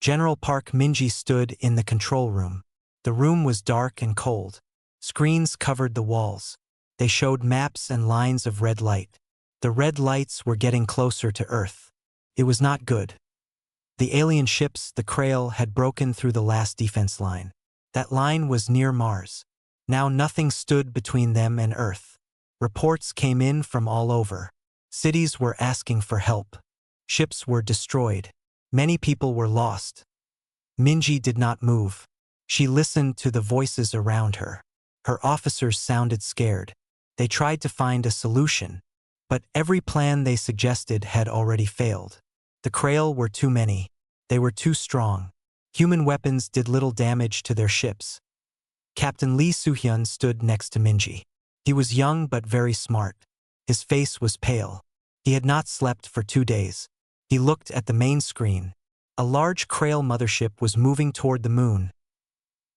General Park Minji stood in the control room. The room was dark and cold. Screens covered the walls. They showed maps and lines of red light. The red lights were getting closer to Earth. It was not good. The alien ships, the Krail, had broken through the last defense line. That line was near Mars. Now nothing stood between them and Earth. Reports came in from all over. Cities were asking for help. Ships were destroyed. Many people were lost. Minji did not move. She listened to the voices around her. Her officers sounded scared. They tried to find a solution, but every plan they suggested had already failed. The Krail were too many. They were too strong. Human weapons did little damage to their ships. Captain Lee Soo-hyun stood next to Minji. He was young but very smart. His face was pale. He had not slept for 2 days. He looked at the main screen. A large Krail mothership was moving toward the moon.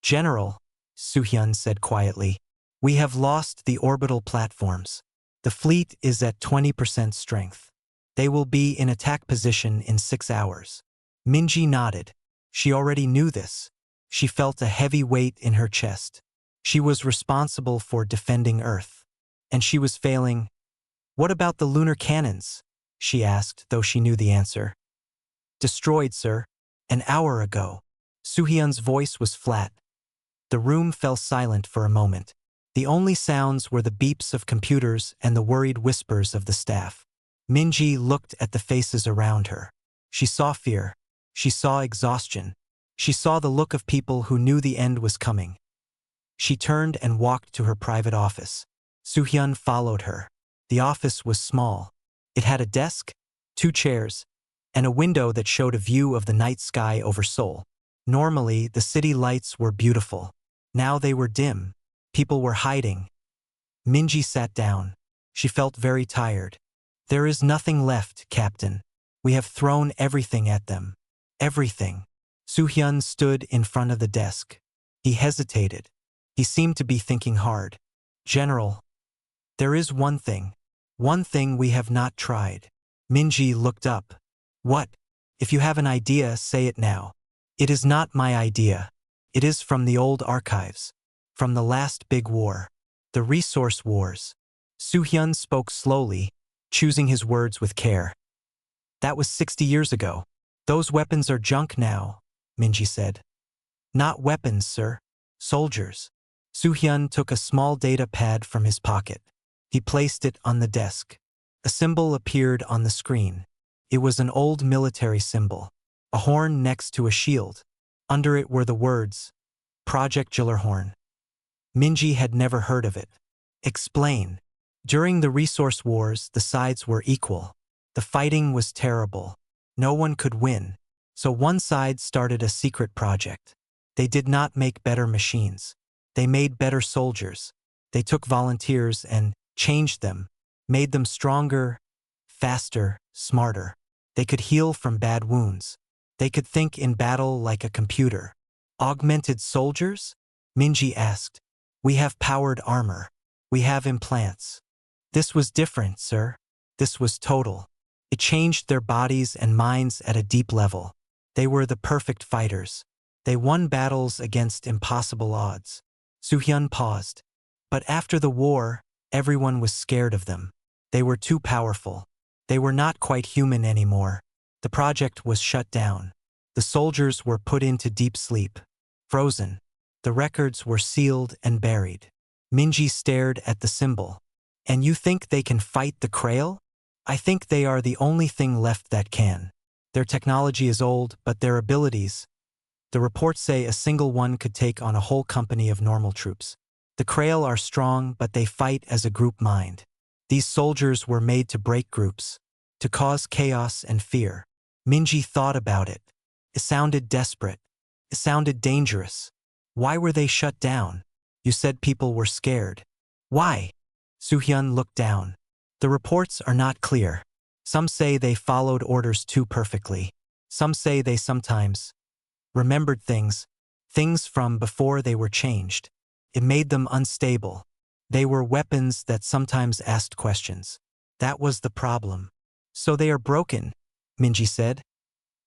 "General," Soo-hyun said quietly, "we have lost the orbital platforms. The fleet is at 20% strength. They will be in attack position in 6 hours." Minji nodded. She already knew this. She felt a heavy weight in her chest. She was responsible for defending Earth. And she was failing. "What about the lunar cannons?" she asked, though she knew the answer. "Destroyed, sir. An hour ago." Soo-hyun's voice was flat. The room fell silent for a moment. The only sounds were the beeps of computers and the worried whispers of the staff. Minji looked at the faces around her. She saw fear. She saw exhaustion. She saw the look of people who knew the end was coming. She turned and walked to her private office. Soo-hyun followed her. The office was small. It had a desk, 2 chairs, and a window that showed a view of the night sky over Seoul. Normally, the city lights were beautiful. Now they were dim. People were hiding. Minji sat down. She felt very tired. "There is nothing left, Captain. We have thrown everything at them. Everything." Soo-hyun stood in front of the desk. He hesitated. He seemed to be thinking hard. "General, there is one thing we have not tried." Minji looked up. "What? If you have an idea, say it now." "It is not my idea. It is from the old archives. From the last big war. The resource wars." Soo-hyun spoke slowly, choosing his words with care. "That was 60 years ago. Those weapons are junk now," Minji said. "Not weapons, sir. Soldiers." Soo-hyun took a small data pad from his pocket. He placed it on the desk. A symbol appeared on the screen. It was an old military symbol. A horn next to a shield. Under it were the words, "Project Gyllerhorn." Minji had never heard of it. "Explain." "During the resource wars, the sides were equal. The fighting was terrible. No one could win. So one side started a secret project. They did not make better machines. They made better soldiers. They took volunteers and changed them, made them stronger, faster, smarter. They could heal from bad wounds. They could think in battle like a computer." "Augmented soldiers?" Minji asked. "We have powered armor. We have implants." "This was different, sir. This was total. It changed their bodies and minds at a deep level. They were the perfect fighters. They won battles against impossible odds." Soo-hyun paused. "But after the war, everyone was scared of them. They were too powerful. They were not quite human anymore. The project was shut down. The soldiers were put into deep sleep. Frozen. The records were sealed and buried." Minji stared at the symbol. "And you think they can fight the Krail?" "I think they are the only thing left that can. Their technology is old, but their abilities. The reports say a single one could take on a whole company of normal troops. The Krail are strong, but they fight as a group mind. These soldiers were made to break groups, to cause chaos and fear." Minji thought about it. It sounded desperate. It sounded dangerous. Why were they shut down? You said people were scared. Why? Soo-hyun looked down. "The reports are not clear. Some say they followed orders too perfectly. Some say they sometimes remembered things from before they were changed. It made them unstable. They were weapons that sometimes asked questions. That was the problem." "So they are broken," Minji said.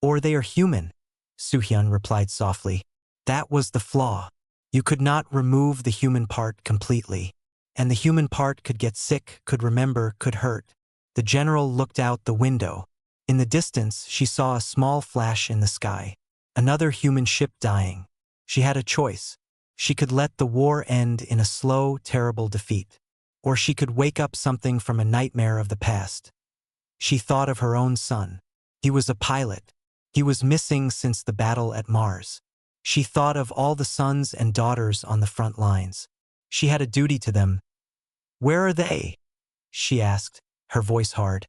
"Or they are human." Soo-hyun replied softly. That was the flaw. You could not remove the human part completely. And the human part could get sick, could remember, could hurt. The general looked out the window. In the distance, she saw a small flash in the sky. Another human ship dying. She had a choice. She could let the war end in a slow, terrible defeat. Or she could wake up something from a nightmare of the past. She thought of her own son. He was a pilot. He was missing since the battle at Mars. She thought of all the sons and daughters on the front lines. She had a duty to them. Where are they? She asked, her voice hard.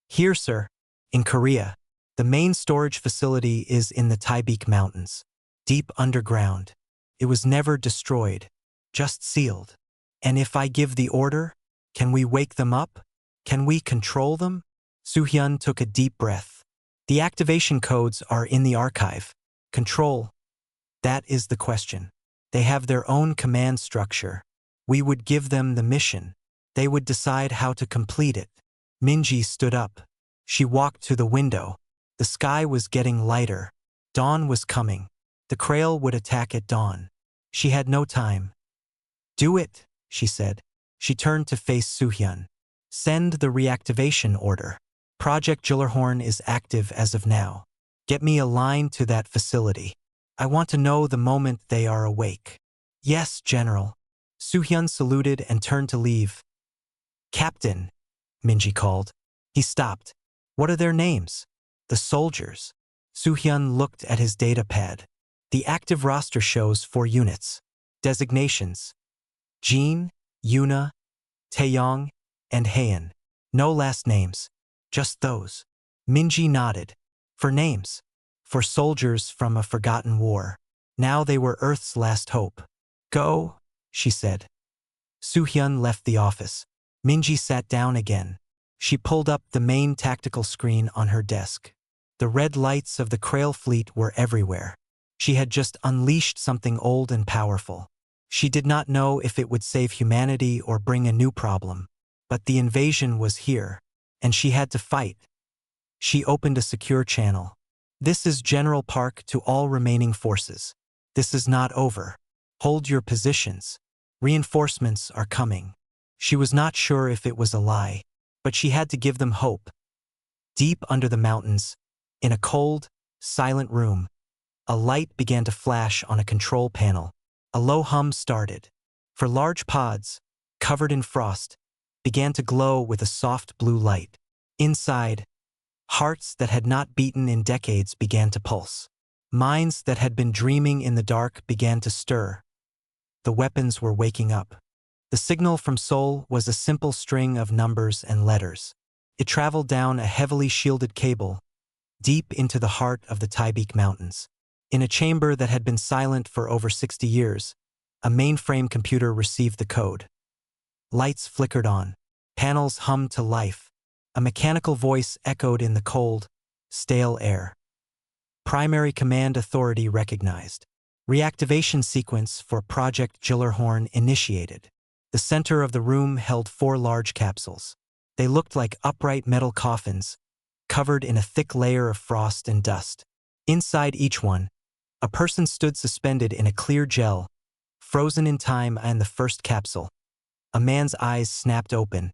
Here, sir. In Korea. The main storage facility is in the Taebaek Mountains. Deep underground. It was never destroyed. Just sealed. And if I give the order, can we wake them up? Can we control them? Soo-hyun took a deep breath. The activation codes are in the archive. Control. That is the question. They have their own command structure. We would give them the mission. They would decide how to complete it. Minji stood up. She walked to the window. The sky was getting lighter. Dawn was coming. The Krail would attack at dawn. She had no time. Do it, she said. She turned to face Soo-hyun. Send the reactivation order. Project Gyllerhorn is active as of now. Get me a line to that facility. I want to know the moment they are awake. Yes, General. Soo-hyun saluted and turned to leave. Captain, Minji called. He stopped. What are their names? The soldiers. Soo-hyun looked at his data pad. The active roster shows 4 units. Designations. Jin, Yuna, Taeyong, and Haein. No last names. Just those. Minji nodded. For names. For soldiers from a forgotten war. Now they were Earth's last hope. Go, she said. Soo-hyun left the office. Minji sat down again. She pulled up the main tactical screen on her desk. The red lights of the Krail fleet were everywhere. She had just unleashed something old and powerful. She did not know if it would save humanity or bring a new problem. But the invasion was here, and she had to fight. She opened a secure channel. This is General Park to all remaining forces. This is not over. Hold your positions. Reinforcements are coming. She was not sure if it was a lie, but she had to give them hope. Deep under the mountains, in a cold, silent room, a light began to flash on a control panel. A low hum started. For large pods, covered in frost, began to glow with a soft blue light. Inside, hearts that had not beaten in decades began to pulse. Minds that had been dreaming in the dark began to stir. The weapons were waking up. The signal from Seoul was a simple string of numbers and letters. It traveled down a heavily shielded cable, deep into the heart of the Taebaek Mountains. In a chamber that had been silent for over 60 years, a mainframe computer received the code. Lights flickered on. Panels hummed to life. A mechanical voice echoed in the cold, stale air. Primary Command Authority recognized. Reactivation sequence for Project Gyllerhorn initiated. The center of the room held 4 large capsules. They looked like upright metal coffins, covered in a thick layer of frost and dust. Inside each one, a person stood suspended in a clear gel, frozen in time. And the first capsule. A man's eyes snapped open.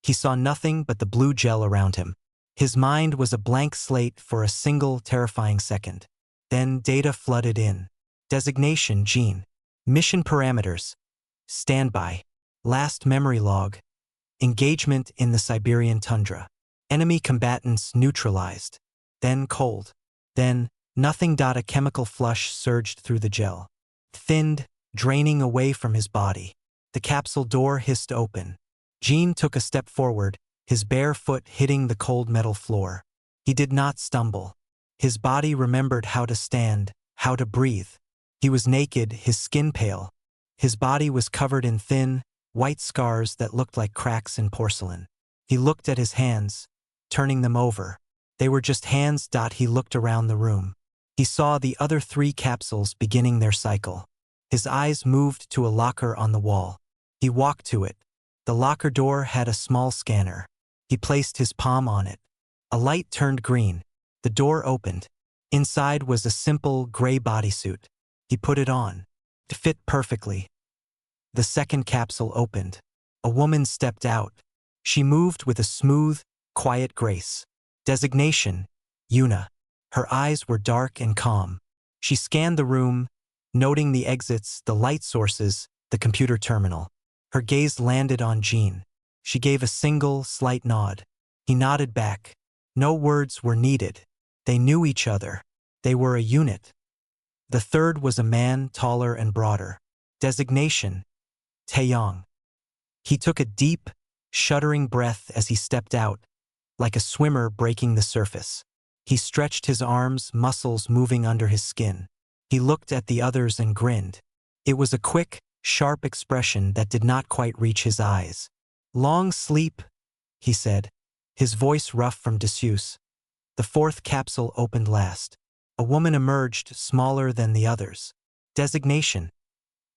He saw nothing but the blue gel around him. His mind was a blank slate for a single terrifying second. Then data flooded in. Designation Gene. Mission parameters. Standby. Last memory log. Engagement in the Siberian tundra. Enemy combatants neutralized. Then cold. Then nothing. A chemical flush surged through the gel. Thinned, draining away from his body. The capsule door hissed open. Gene took a step forward, his bare foot hitting the cold metal floor. He did not stumble. His body remembered how to stand, how to breathe. He was naked, his skin pale. His body was covered in thin, white scars that looked like cracks in porcelain. He looked at his hands, turning them over. They were just hands. He looked around the room. He saw the other 3 capsules beginning their cycle. His eyes moved to a locker on the wall. He walked to it. The locker door had a small scanner. He placed his palm on it. A light turned green. The door opened. Inside was a simple gray bodysuit. He put it on. It fit perfectly. The second capsule opened. A woman stepped out. She moved with a smooth, quiet grace. Designation: Yuna. Her eyes were dark and calm. She scanned the room, noting the exits, the light sources, the computer terminal. Her gaze landed on Jean. She gave a single, slight nod. He nodded back. No words were needed. They knew each other. They were a unit. The third was a man, taller and broader. Designation: Taeyong. He took a deep, shuddering breath as he stepped out, like a swimmer breaking the surface. He stretched his arms, muscles moving under his skin. He looked at the others and grinned. It was a quick, sharp expression that did not quite reach his eyes. "Long sleep," he said, his voice rough from disuse. The fourth capsule opened last. A woman emerged, smaller than the others. Designation: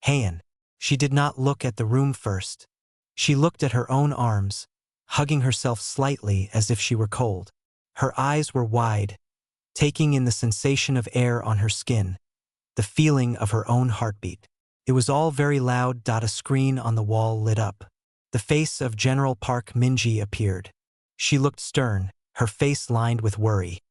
Hayan. She did not look at the room first. She looked at her own arms, hugging herself slightly as if she were cold. Her eyes were wide, taking in the sensation of air on her skin, the feeling of her own heartbeat. It was all very loud. A screen on the wall lit up. The face of General Park Minji appeared. She looked stern, her face lined with worry.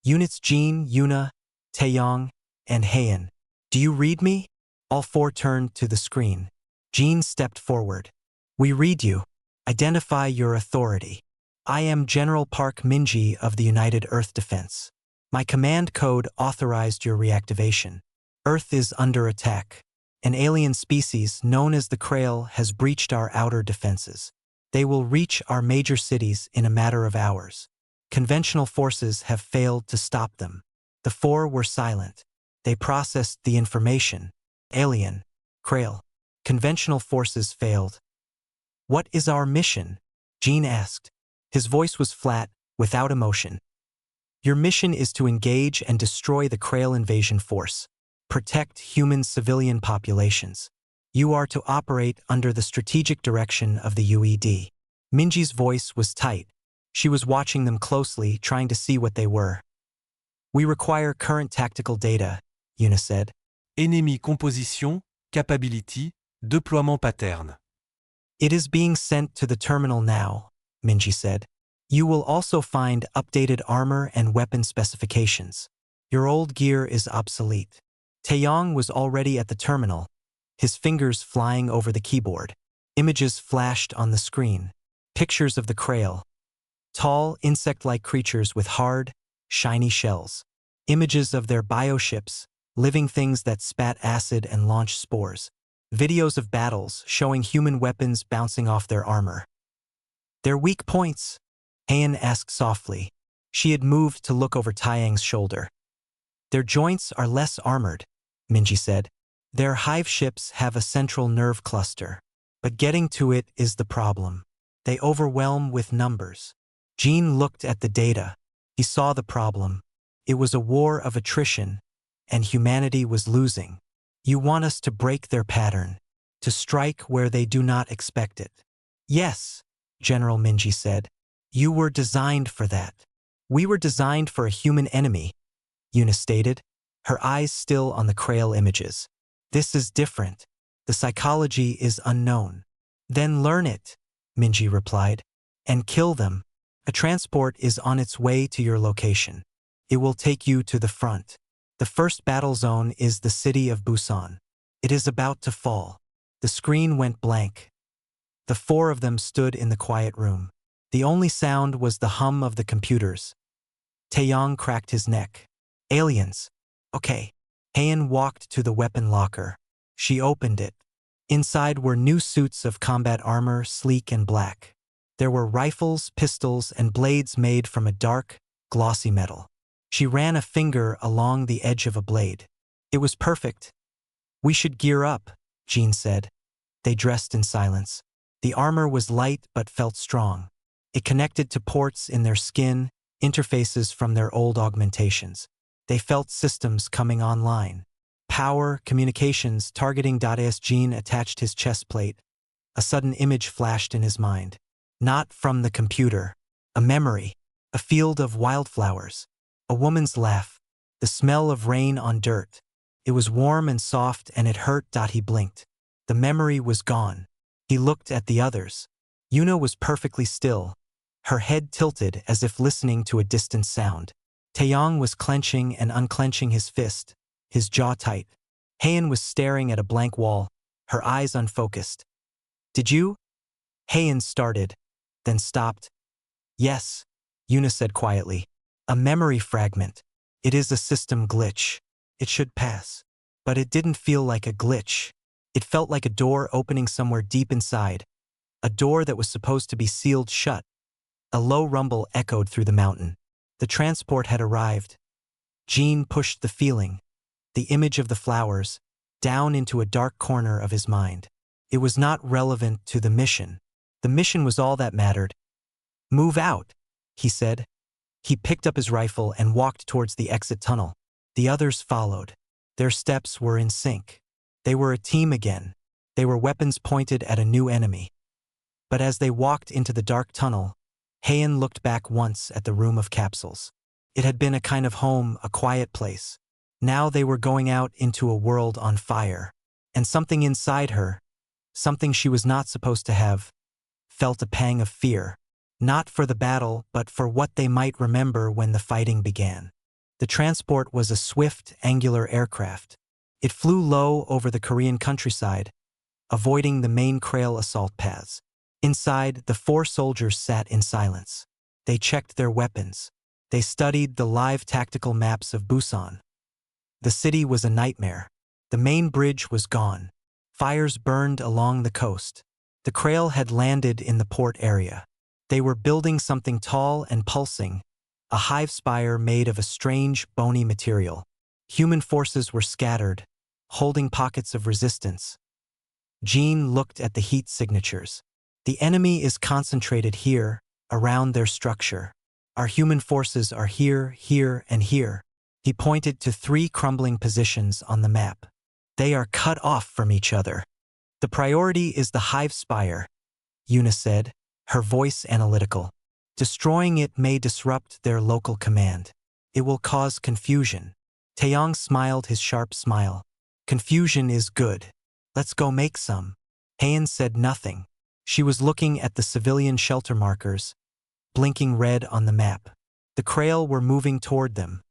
"Units Jean, Yuna, Taeyong, and Hayan. Do you read me?" All four turned to the screen. Jean stepped forward. "We read you. Identify your authority." "I am General Park Minji of the United Earth Defense. My command code authorized your reactivation. Earth is under attack. An alien species known as the Krail has breached our outer defenses. They will reach our major cities in a matter of hours. Conventional forces have failed to stop them." The four were silent. They processed the information. Alien, Krail, conventional forces failed. "What is our mission?" Jean asked. His voice was flat, without emotion. "Your mission is to engage and destroy the Krail invasion force. Protect human civilian populations. You are to operate under the strategic direction of the UED." Minji's voice was tight. She was watching them closely, trying to see what they were. "We require current tactical data," Yuna said. Ennemi composition, capability, déploiement pattern. "It is being sent to the terminal now," Minji said. "You will also find updated armor and weapon specifications. Your old gear is obsolete." Taeyong was already at the terminal, his fingers flying over the keyboard. Images flashed on the screen. Pictures of the Krail. Tall, insect-like creatures with hard, shiny shells. Images of their bioships, living things that spat acid and launched spores. Videos of battles showing human weapons bouncing off their armor. "Their weak points?" Hayan asked softly. She had moved to look over Taeyang's shoulder. "Their joints are less armored," Minji said. "Their hive ships have a central nerve cluster. But getting to it is the problem. They overwhelm with numbers." Jean looked at the data. He saw the problem. It was a war of attrition, and humanity was losing. "You want us to break their pattern, to strike where they do not expect it." "Yes," General Minji said. "You were designed for that." "We were designed for a human enemy," Yuna stated, her eyes still on the Krail images. "This is different. The psychology is unknown." "Then learn it," Minji replied, "and kill them. A transport is on its way to your location. It will take you to the front. The first battle zone is the city of Busan. It is about to fall." The screen went blank. The four of them stood in the quiet room. The only sound was the hum of the computers. Taeyong cracked his neck. "Aliens. Okay." Hayan walked to the weapon locker. She opened it. Inside were new suits of combat armor, sleek and black. There were rifles, pistols, and blades made from a dark, glossy metal. She ran a finger along the edge of a blade. It was perfect. "We should gear up," Jean said. They dressed in silence. The armor was light but felt strong. It connected to ports in their skin, interfaces from their old augmentations. They felt systems coming online. Power, communications, targeting. As Jean attached his chest plate, a sudden image flashed in his mind. Not from the computer. A memory. A field of wildflowers. A woman's laugh. the smell of rain on dirt. It was warm and soft and it hurt. He blinked. The memory was gone. He looked at the others. Yuna was perfectly still, her head tilted as if listening to a distant sound. Taeyong was clenching and unclenching his fist, his jaw tight. Heian was staring at a blank wall, her eyes unfocused. Did you? Heian started, then stopped. Yes, Yuna said quietly. A memory fragment. It is a system glitch. It should pass. But it didn't feel like a glitch. It felt like a door opening somewhere deep inside. A door that was supposed to be sealed shut. A low rumble echoed through the mountain. The transport had arrived. Jean pushed the feeling, the image of the flowers, down into a dark corner of his mind. It was not relevant to the mission. The mission was all that mattered. Move out, he said. He picked up his rifle and walked towards the exit tunnel. The others followed. Their steps were in sync. They were a team again. They were weapons pointed at a new enemy. But as they walked into the dark tunnel, Heian looked back once at the room of capsules. It had been a kind of home, a quiet place. Now they were going out into a world on fire. And something inside her, something she was not supposed to have, felt a pang of fear. Not for the battle, but for what they might remember when the fighting began. The transport was a swift, angular aircraft. It flew low over the Korean countryside, avoiding the main Krail assault paths. Inside, the 4 soldiers sat in silence. They checked their weapons. They studied the live tactical maps of Busan. The city was a nightmare. The main bridge was gone. Fires burned along the coast. The Krail had landed in the port area. They were building something tall and pulsing, a hive spire made of a strange, bony material. Human forces were scattered, holding pockets of resistance. Jean looked at the heat signatures. The enemy is concentrated here, around their structure. Our human forces are here, here, and here. He pointed to 3 crumbling positions on the map. They are cut off from each other. The priority is the hive spire, Yuna said, her voice analytical. Destroying it may disrupt their local command. It will cause confusion. Taeyong smiled his sharp smile. Confusion is good. Let's go make some. Heian said nothing. She was looking at the civilian shelter markers, blinking red on the map. The Krail were moving toward them.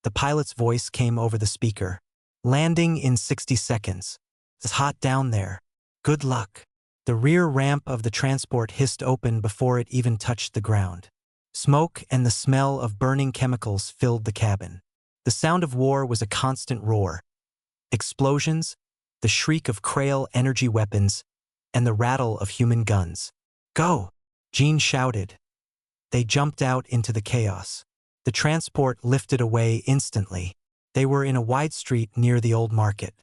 The pilot's voice came over the speaker. Landing in 60 seconds. It's hot down there. Good luck. The rear ramp of the transport hissed open before it even touched the ground. Smoke and the smell of burning chemicals filled the cabin. The sound of war was a constant roar. Explosions, the shriek of Krail energy weapons, and the rattle of human guns. Go! Jean shouted. They jumped out into the chaos. The transport lifted away instantly. They were in a wide street near the old market.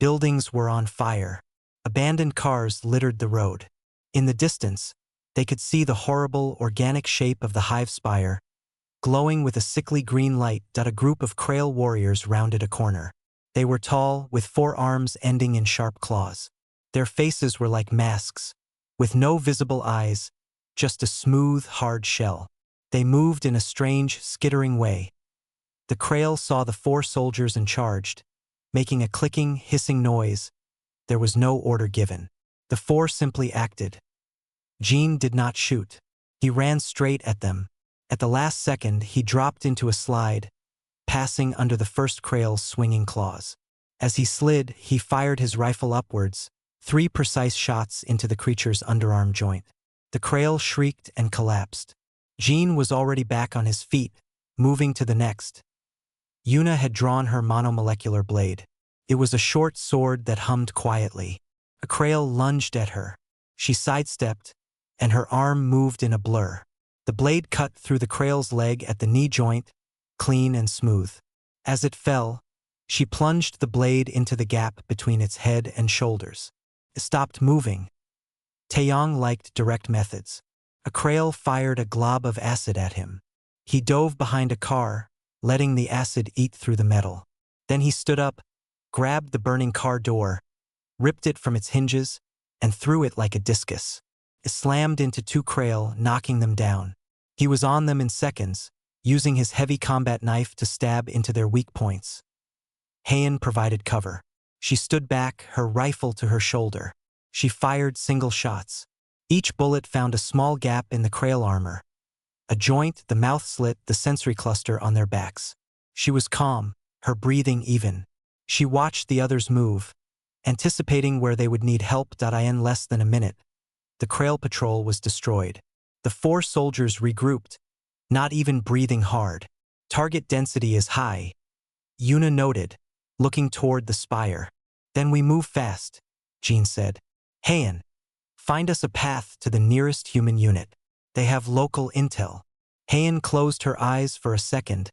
Buildings were on fire. Abandoned cars littered the road. In the distance, they could see the horrible, organic shape of the hive spire, glowing with a sickly green light. A group of Krail warriors rounded a corner. They were tall, with 4 arms ending in sharp claws. Their faces were like masks, with no visible eyes, just a smooth, hard shell. They moved in a strange, skittering way. The Krail saw the 4 soldiers and charged, making a clicking, hissing noise. There was no order given. The 4 simply acted. Jean did not shoot. He ran straight at them. At the last second, he dropped into a slide, passing under the first Krail's swinging claws. As he slid, he fired his rifle upwards, 3 precise shots into the creature's underarm joint. The Krail shrieked and collapsed. Jean was already back on his feet, moving to the next. Yuna had drawn her monomolecular blade. It was a short sword that hummed quietly. A Krail lunged at her. She sidestepped, and her arm moved in a blur. The blade cut through the Krail's leg at the knee joint, clean and smooth. As it fell, she plunged the blade into the gap between its head and shoulders. It stopped moving. Taeyong liked direct methods. A Krail fired a glob of acid at him. He dove behind a car, letting the acid eat through the metal. Then he stood up, grabbed the burning car door, ripped it from its hinges, and threw it like a discus. It slammed into 2 Krail, knocking them down. He was on them in seconds, using his heavy combat knife to stab into their weak points. Heian provided cover. She stood back, her rifle to her shoulder. She fired single shots. Each bullet found a small gap in the Krail armor. A joint, the mouth slit, the sensory cluster on their backs. She was calm, her breathing even. She watched the others move, anticipating where they would need help. In less than a minute, the Krail patrol was destroyed. The 4 soldiers regrouped, not even breathing hard. Target density is high, Yuna noted, looking toward the spire. Then we move fast, Jean said. Heian, find us a path to the nearest human unit. They have local intel. Heian closed her eyes for a second,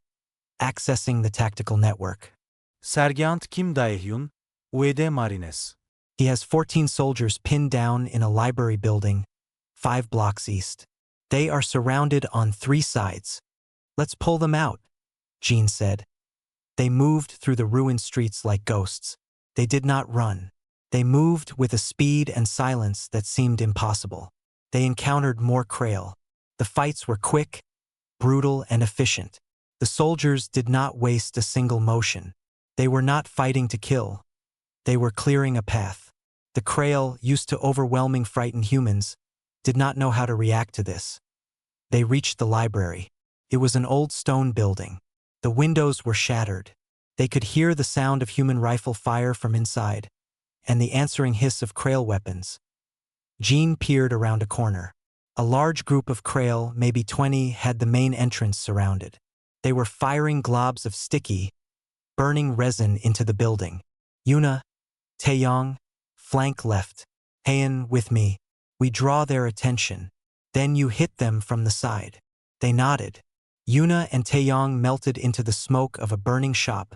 accessing the tactical network. Sergeant Kim Dae-hyun, Uede Marines. He has 14 soldiers pinned down in a library building, 5 blocks east. They are surrounded on 3 sides. Let's pull them out, Jean said. They moved through the ruined streets like ghosts. They did not run. They moved with a speed and silence that seemed impossible. They encountered more Krail. The fights were quick, brutal, and efficient. The soldiers did not waste a single motion. They were not fighting to kill. They were clearing a path. The Krail, used to overwhelming frightened humans, did not know how to react to this. They reached the library. It was an old stone building. The windows were shattered. They could hear the sound of human rifle fire from inside, and the answering hiss of Krail weapons. Jean peered around a corner. A large group of Krail, maybe 20, had the main entrance surrounded. They were firing globs of sticky, burning resin into the building. Yuna, Taeyong, flank left. Heian, with me. We draw their attention. Then you hit them from the side. They nodded. Yuna and Taeyong melted into the smoke of a burning shop.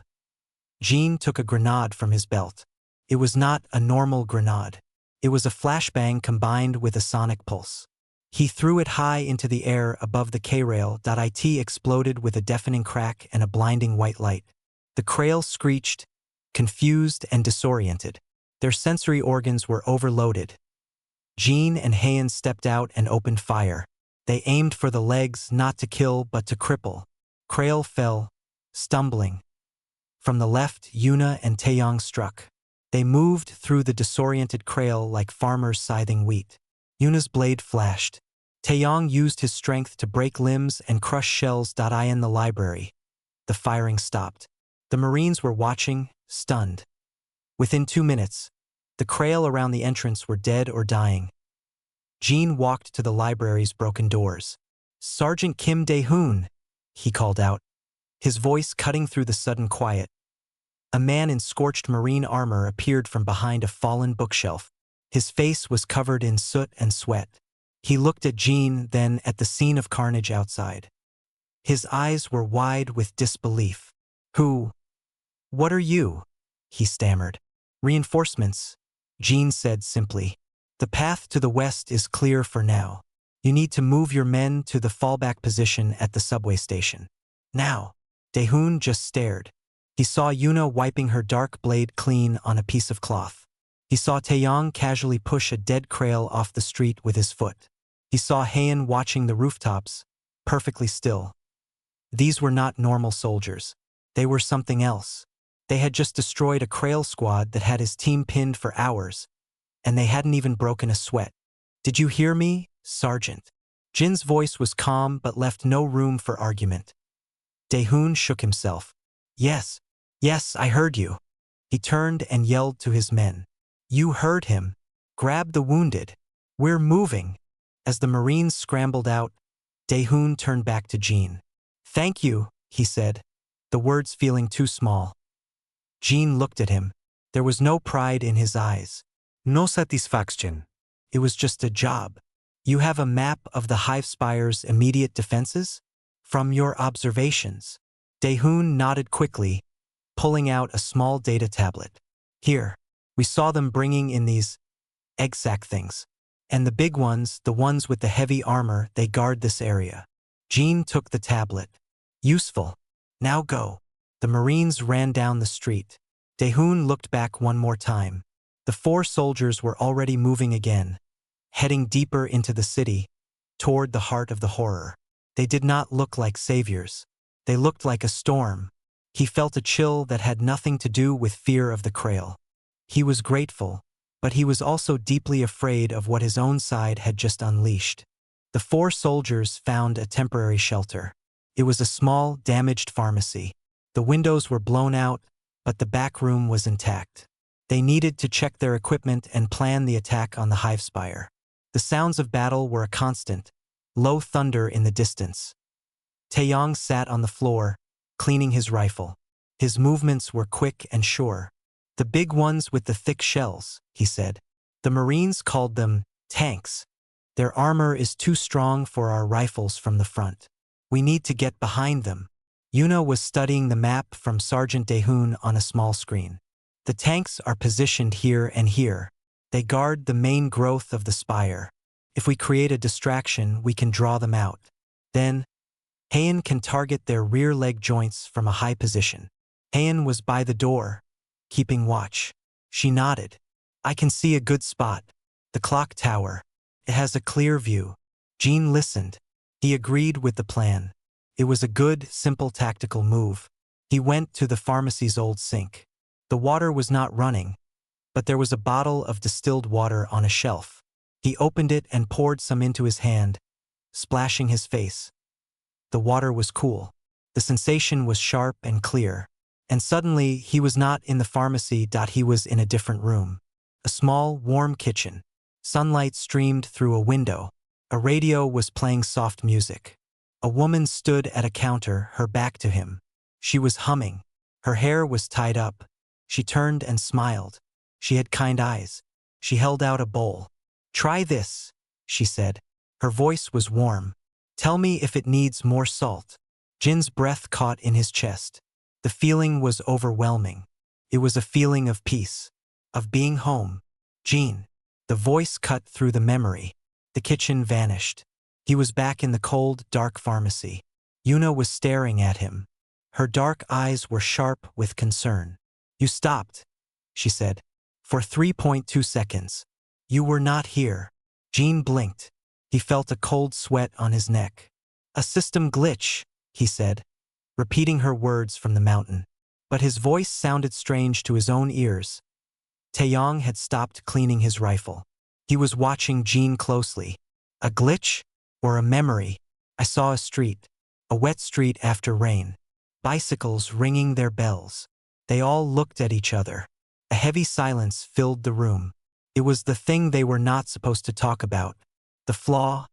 Jean took a grenade from his belt. It was not a normal grenade. It was a flashbang combined with a sonic pulse. He threw it high into the air above the K-rail. It exploded with a deafening crack and a blinding white light. The Krail screeched, confused and disoriented. Their sensory organs were overloaded. Jean and Heian stepped out and opened fire. They aimed for the legs, not to kill but to cripple. Krail fell, stumbling. From the left, Yuna and Taeyong struck. They moved through the disoriented Krail like farmers scything wheat. Yuna's blade flashed. Taeyong used his strength to break limbs and crush shells. In the library. The firing stopped. The Marines were watching, stunned. Within 2 minutes, the Krail around the entrance were dead or dying. Jean walked to the library's broken doors. Sergeant Kim Dae-hyun, he called out, his voice cutting through the sudden quiet. A man in scorched marine armor appeared from behind a fallen bookshelf. His face was covered in soot and sweat. He looked at Jean, then at the scene of carnage outside. His eyes were wide with disbelief. Who? What are you? He stammered. Reinforcements, Jean said simply. The path to the west is clear for now. You need to move your men to the fallback position at the subway station. Now. Dae-hyun just stared. He saw Yuna wiping her dark blade clean on a piece of cloth. He saw Taeyong casually push a dead Krail off the street with his foot. He saw Heian watching the rooftops, perfectly still. These were not normal soldiers. They were something else. They had just destroyed a Krail squad that had his team pinned for hours, and they hadn't even broken a sweat. Did you hear me, Sergeant? Jin's voice was calm but left no room for argument. Dae-hyun shook himself. Yes, I heard you. He turned and yelled to his men. You heard him. Grab the wounded. We're moving. As the Marines scrambled out, Dae-hyun turned back to Jean. Thank you, he said, the words feeling too small. Jean looked at him. There was no pride in his eyes. No satisfaction. It was just a job. You have a map of the Hive Spire's immediate defenses? From your observations. Dae-hyun nodded quickly, pulling out a small data tablet. Here, we saw them bringing in these egg sac things. And the big ones, the ones with the heavy armor, they guard this area. Jean took the tablet. Useful. Now go. The Marines ran down the street. Dae-hyun looked back one more time. The 4 soldiers were already moving again, heading deeper into the city, toward the heart of the horror. They did not look like saviors. They looked like a storm. He felt a chill that had nothing to do with fear of the Krail. He was grateful, but he was also deeply afraid of what his own side had just unleashed. The 4 soldiers found a temporary shelter. It was a small, damaged pharmacy. The windows were blown out, but the back room was intact. They needed to check their equipment and plan the attack on the hive spire. The sounds of battle were a constant, low thunder in the distance. Taeyong sat on the floor, cleaning his rifle. His movements were quick and sure. "The big ones with the thick shells," he said. "The Marines called them tanks. Their armor is too strong for our rifles from the front. We need to get behind them." Yuna was studying the map from Sergeant Daehoon on a small screen. "The tanks are positioned here and here. They guard the main growth of the spire. If we create a distraction, we can draw them out. Then, Heian can target their rear leg joints from a high position." Heian was by the door, keeping watch. She nodded. "I can see a good spot. The clock tower. It has a clear view." Jean listened. He agreed with the plan. It was a good, simple tactical move. He went to the pharmacy's old sink. The water was not running, but there was a bottle of distilled water on a shelf. He opened it and poured some into his hand, splashing his face. The water was cool. The sensation was sharp and clear. And suddenly, he was not in the pharmacy. He was in a different room. A small, warm kitchen. Sunlight streamed through a window. A radio was playing soft music. A woman stood at a counter, her back to him. She was humming. Her hair was tied up. She turned and smiled. She had kind eyes. She held out a bowl. "Try this," she said. Her voice was warm. "Tell me if it needs more salt." Jin's breath caught in his chest. The feeling was overwhelming. It was a feeling of peace, of being home. "Jin." The voice cut through the memory. The kitchen vanished. He was back in the cold, dark pharmacy. Yuna was staring at him. Her dark eyes were sharp with concern. "You stopped," she said. "For 3.2 seconds. You were not here." Jin blinked. He felt a cold sweat on his neck. "A system glitch," he said, repeating her words from the mountain. But his voice sounded strange to his own ears. Taeyong had stopped cleaning his rifle. He was watching Jin closely. "A glitch? Or a memory?" "I saw a street. A wet street after rain. Bicycles ringing their bells." They all looked at each other. A heavy silence filled the room. It was the thing they were not supposed to talk about. The flaw.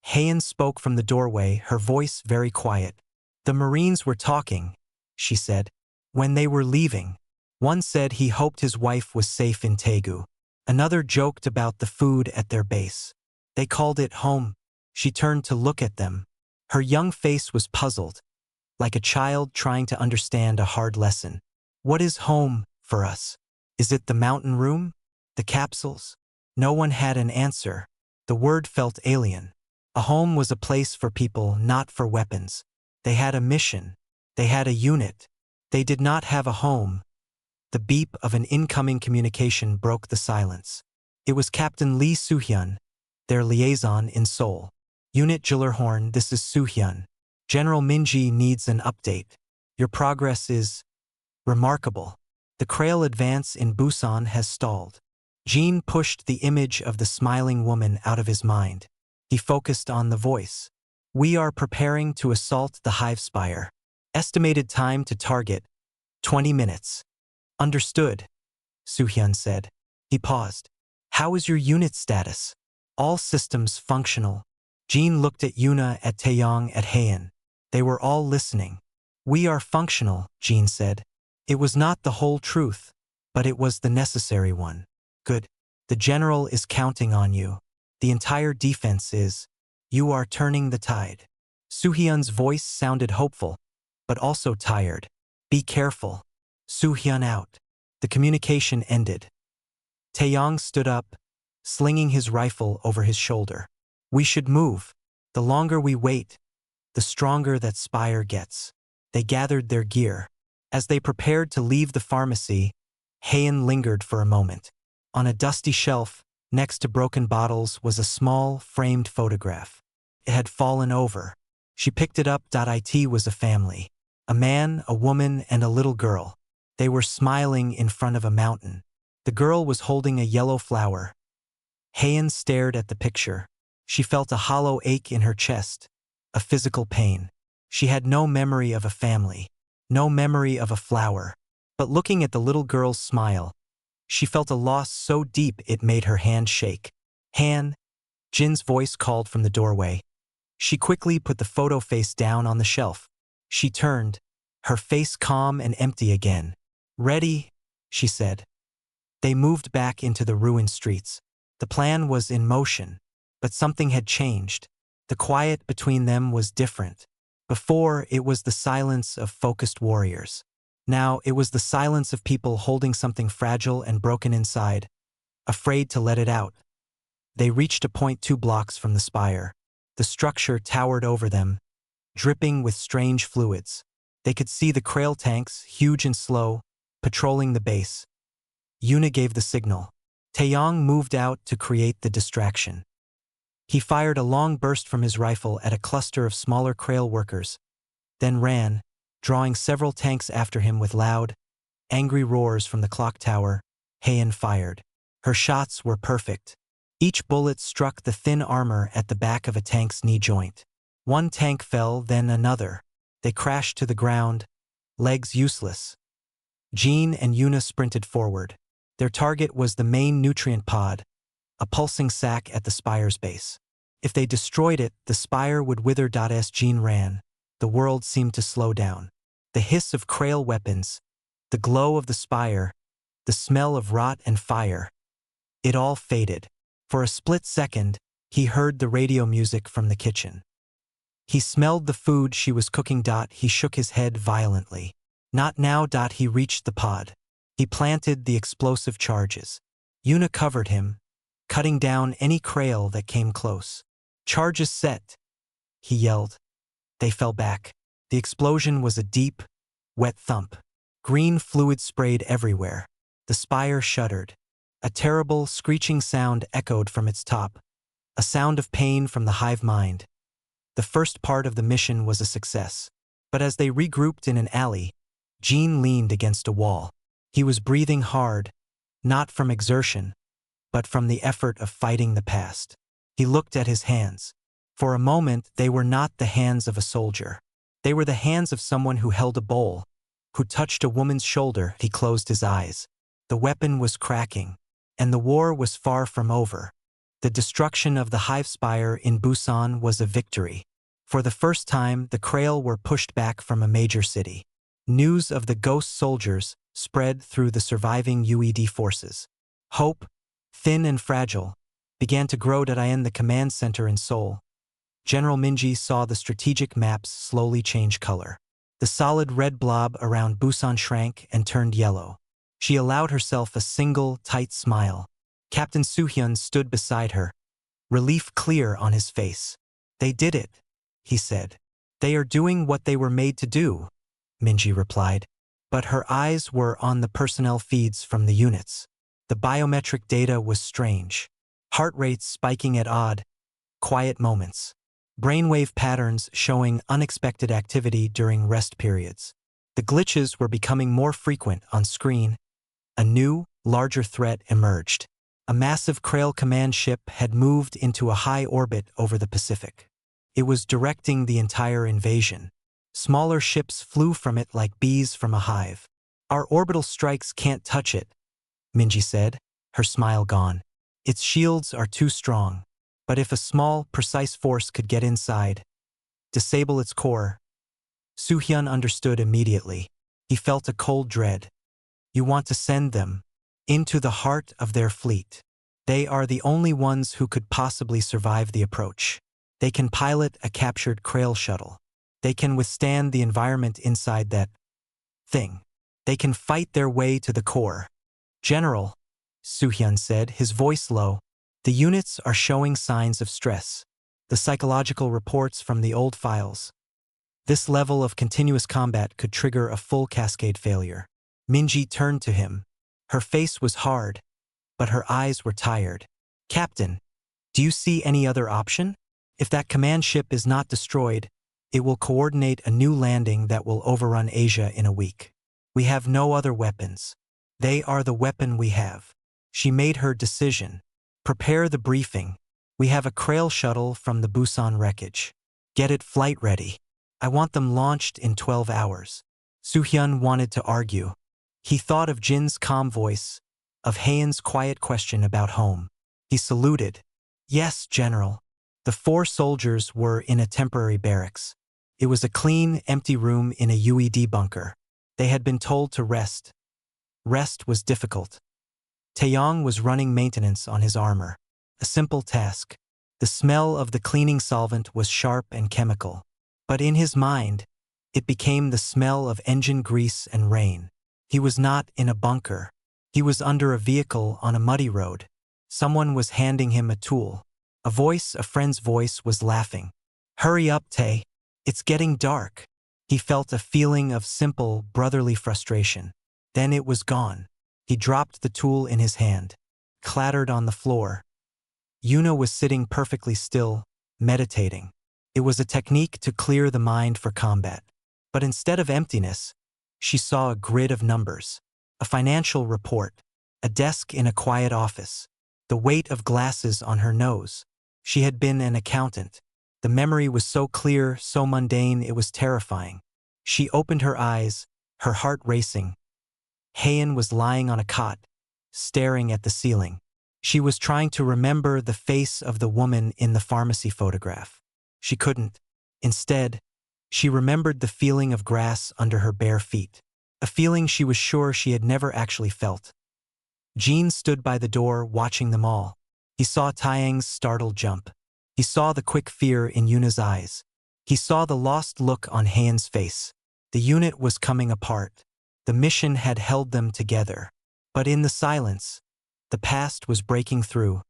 Heian spoke from the doorway, her voice very quiet. "The Marines were talking," she said, "when they were leaving. One said he hoped his wife was safe in Taegu. Another joked about the food at their base. They called it home." She turned to look at them. Her young face was puzzled, like a child trying to understand a hard lesson. "What is home for us? Is it the mountain room? The capsules?" No one had an answer. The word felt alien. A home was a place for people, not for weapons. They had a mission. They had a unit. They did not have a home. The beep of an incoming communication broke the silence. It was Captain Lee Soo-hyun, their liaison in Seoul. "Unit Gillerhorn, this is Soo-hyun. General Minji needs an update. Your progress is remarkable. The Krail advance in Busan has stalled." Jin pushed the image of the smiling woman out of his mind. He focused on the voice. "We are preparing to assault the hive spire. Estimated time to target, 20 minutes. "Understood," Soo-hyun said. He paused. "How is your unit status?" "All systems functional." Jin looked at Yuna, at Taeyong, at Heian. They were all listening. "We are functional," Jin said. It was not the whole truth, but it was the necessary one. "Good. The general is counting on you. The entire defense is. You are turning the tide." Soo-hyun's voice sounded hopeful, but also tired. "Be careful." Soo-hyun out. The communication ended. Taeyong stood up, slinging his rifle over his shoulder. "We should move. The longer we wait, the stronger that spire gets." They gathered their gear. As they prepared to leave the pharmacy, Heian lingered for a moment. On a dusty shelf, next to broken bottles, was a small, framed photograph. It had fallen over. She picked it up. It was a family. A man, a woman, and a little girl. They were smiling in front of a mountain. The girl was holding a yellow flower. Heian stared at the picture. She felt a hollow ache in her chest, a physical pain. She had no memory of a family, no memory of a flower. But looking at the little girl's smile, she felt a loss so deep it made her hand shake. Han, Jin's voice called from the doorway. She quickly put the photo face down on the shelf. She turned, her face calm and empty again. Ready, she said. They moved back into the ruined streets. The plan was in motion, but something had changed. The quiet between them was different. Before, it was the silence of focused warriors. Now, it was the silence of people holding something fragile and broken inside, afraid to let it out. They reached a point 2 blocks from the spire. The structure towered over them, dripping with strange fluids. They could see the Krail tanks, huge and slow, patrolling the base. Yuna gave the signal. Taeyong moved out to create the distraction. He fired a long burst from his rifle at a cluster of smaller Krail workers, then ran, drawing several tanks after him with loud, angry roars from the clock tower. Heian fired. Her shots were perfect. Each bullet struck the thin armor at the back of a tank's knee joint. One tank fell, then another. They crashed to the ground, legs useless. Jean and Yuna sprinted forward. Their target was the main nutrient pod, a pulsing sac at the spire's base. If they destroyed it, the spire would wither. As Jean ran, the world seemed to slow down. The hiss of Krail weapons, the glow of the spire, the smell of rot and fire. It all faded. For a split second, he heard the radio music from the kitchen. He smelled the food she was cooking. He shook his head violently. Not now. He reached the pod. He planted the explosive charges. Yuna covered him, cutting down any Krail that came close. Charges set, he yelled. They fell back. The explosion was a deep, wet thump. Green fluid sprayed everywhere. The spire shuddered. A terrible, screeching sound echoed from its top, a sound of pain from the hive mind. The first part of the mission was a success. But as they regrouped in an alley, Jean leaned against a wall. He was breathing hard, not from exertion, but from the effort of fighting the past. He looked at his hands. For a moment, they were not the hands of a soldier. They were the hands of someone who held a bowl, who touched a woman's shoulder. He closed his eyes. The weapon was cracking, and the war was far from over. The destruction of the hive spire in Busan was a victory. For the first time, the Krail were pushed back from a major city. News of the ghost soldiers spread through the surviving UED forces. Hope, thin and fragile, began to grow. In the command center in Seoul, General Minji saw the strategic maps slowly change color. The solid red blob around Busan shrank and turned yellow. She allowed herself a single, tight smile. Captain Soo-hyun stood beside her, relief clear on his face. They did it, he said. They are doing what they were made to do, Minji replied. But her eyes were on the personnel feeds from the units. The biometric data was strange. Heart rates spiking at odd, quiet moments. Brainwave patterns showing unexpected activity during rest periods. The glitches were becoming more frequent on screen. A new, larger threat emerged. A massive Krail command ship had moved into a high orbit over the Pacific. It was directing the entire invasion. Smaller ships flew from it like bees from a hive. Our orbital strikes can't touch it, Minji said, her smile gone. Its shields are too strong. But if a small, precise force could get inside, disable its core. Soo-hyun understood immediately. He felt a cold dread. You want to send them into the heart of their fleet. They are the only ones who could possibly survive the approach. They can pilot a captured Krail shuttle. They can withstand the environment inside that thing. They can fight their way to the core. General, Soo-hyun said, his voice low, the units are showing signs of stress. The psychological reports from the old files. This level of continuous combat could trigger a full cascade failure. Minji turned to him. Her face was hard, but her eyes were tired. Captain, do you see any other option? If that command ship is not destroyed, It will coordinate a new landing that will overrun Asia in a week. We have no other weapons. They are the weapon we have. She made her decision. Prepare the briefing. We have a Krail shuttle from the Busan wreckage. Get it flight ready. I want them launched in 12 hours. Soo-hyun wanted to argue. He thought of Jin's calm voice, of Haeun's quiet question about home. He saluted. Yes, General. The 4 soldiers were in a temporary barracks. It was a clean, empty room in a UED bunker. They had been told to rest. Rest was difficult. Taeyong was running maintenance on his armor. A simple task. The smell of the cleaning solvent was sharp and chemical. But in his mind, it became the smell of engine grease and rain. He was not in a bunker. He was under a vehicle on a muddy road. Someone was handing him a tool. A friend's voice was laughing. Hurry up, Tae. It's getting dark. He felt a feeling of simple, brotherly frustration. Then it was gone. He dropped the tool in his hand. Clattered on the floor. Yuna was sitting perfectly still, meditating. It was a technique to clear the mind for combat. But instead of emptiness, she saw a grid of numbers. A financial report. A desk in a quiet office. The weight of glasses on her nose. She had been an accountant. The memory was so clear, so mundane, it was terrifying. She opened her eyes, her heart racing. Haeun was lying on a cot, staring at the ceiling. She was trying to remember the face of the woman in the pharmacy photograph. She couldn't. Instead, she remembered the feeling of grass under her bare feet, a feeling she was sure she had never actually felt. Jean stood by the door watching them all. He saw Taeyang's startled jump. He saw the quick fear in Yuna's eyes. He saw the lost look on Haeun's face. The unit was coming apart. The mission had held them together. But in the silence, the past was breaking through.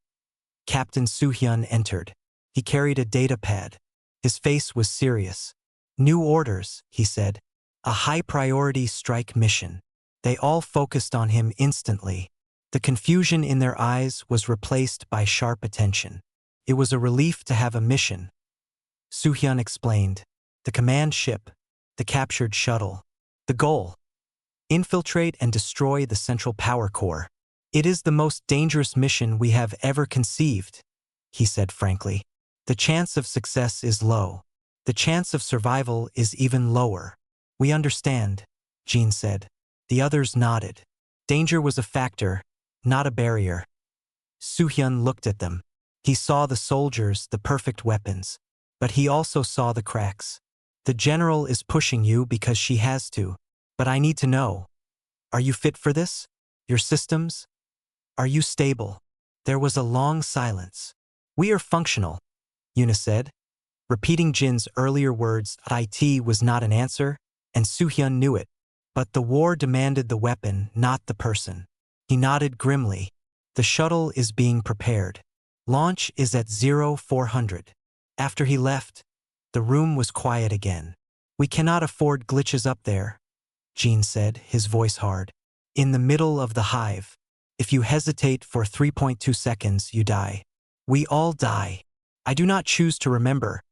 Captain Soo-hyun entered. He carried a data pad. His face was serious. New orders, he said. A high-priority strike mission. They all focused on him instantly. The confusion in their eyes was replaced by sharp attention. It was a relief to have a mission. Soo-hyun explained. The command ship. The captured shuttle. The goal. Infiltrate and destroy the central power core. It is the most dangerous mission we have ever conceived, he said frankly. The chance of success is low. The chance of survival is even lower. We understand, Jean said. The others nodded. Danger was a factor, not a barrier. Soo-hyun looked at them. He saw the soldiers, the perfect weapons. But he also saw the cracks. The general is pushing you because she has to. But I need to know. Are you fit for this? Your systems? Are you stable? There was a long silence. We are functional, Yuna said. Repeating Jin's earlier words, IT was not an answer, and Soo-hyun knew it. But the war demanded the weapon, not the person. He nodded grimly. The shuttle is being prepared. Launch is at 0400. After he left, the room was quiet again. We cannot afford glitches up there, Jean said, his voice hard. In the middle of the hive. If you hesitate for 3.2 seconds, you die. We all die. I do not choose to remember,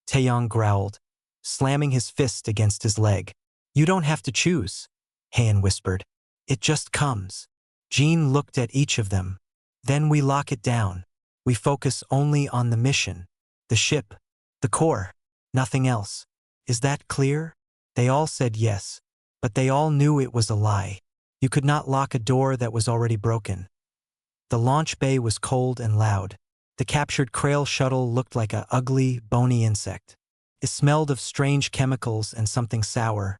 Taeyong growled, slamming his fist against his leg. You don't have to choose, Haeun whispered. It just comes. Jean looked at each of them. Then we lock it down. We focus only on the mission, the ship, the core, nothing else. Is that clear? They all said yes, but they all knew it was a lie. You could not lock a door that was already broken. The launch bay was cold and loud. The captured Krail shuttle looked like an ugly, bony insect. It smelled of strange chemicals and something sour.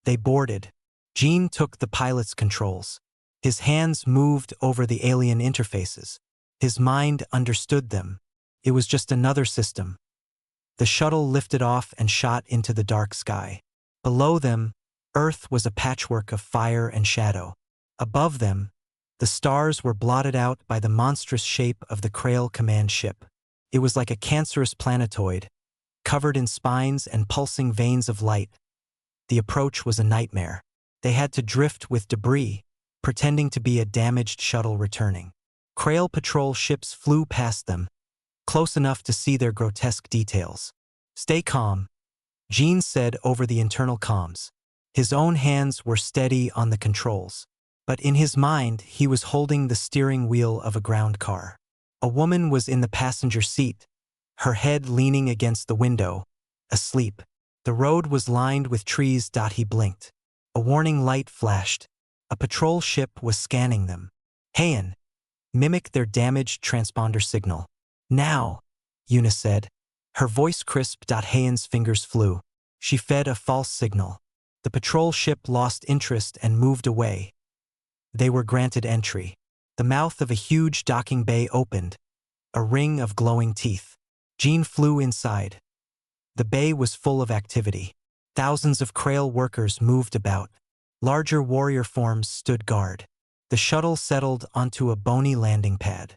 They boarded. Jean took the pilot's controls. His hands moved over the alien interfaces. His mind understood them. It was just another system. The shuttle lifted off and shot into the dark sky. Below them, Earth was a patchwork of fire and shadow. Above them, the stars were blotted out by the monstrous shape of the Krail command ship. It was like a cancerous planetoid, covered in spines and pulsing veins of light. The approach was a nightmare. They had to drift with debris, pretending to be a damaged shuttle returning. Krail patrol ships flew past them, close enough to see their grotesque details. Stay calm, Jean said over the internal comms. His own hands were steady on the controls. But in his mind, he was holding the steering wheel of a ground car. A woman was in the passenger seat, her head leaning against the window, asleep. The road was lined with trees. He blinked. A warning light flashed. A patrol ship was scanning them. Heian, mimic their damaged transponder signal. Now, Yuna said. Her voice crisp. Heian's fingers flew. She fed a false signal. The patrol ship lost interest and moved away. They were granted entry. The mouth of a huge docking bay opened, a ring of glowing teeth. Jean flew inside. The bay was full of activity. Thousands of Krail workers moved about. Larger warrior forms stood guard. The shuttle settled onto a bony landing pad.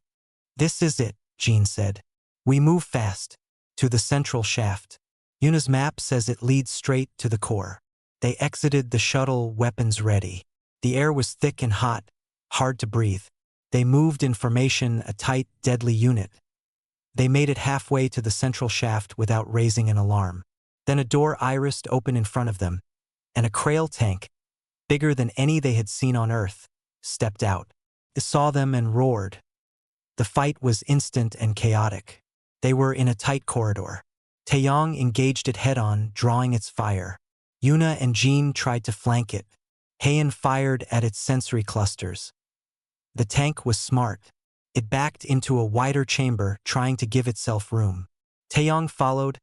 This is it, Jean said. We move fast. To the central shaft. Yuna's map says it leads straight to the core. They exited the shuttle, weapons ready. The air was thick and hot, hard to breathe. They moved in formation, a tight, deadly unit. They made it halfway to the central shaft without raising an alarm. Then a door irised open in front of them, and a Krail tank, bigger than any they had seen on Earth, stepped out. It saw them and roared. The fight was instant and chaotic. They were in a tight corridor. Taeyong engaged it head-on, drawing its fire. Yuna and Jean tried to flank it. Heian fired at its sensory clusters. The tank was smart. It backed into a wider chamber, trying to give itself room. Taeyong followed,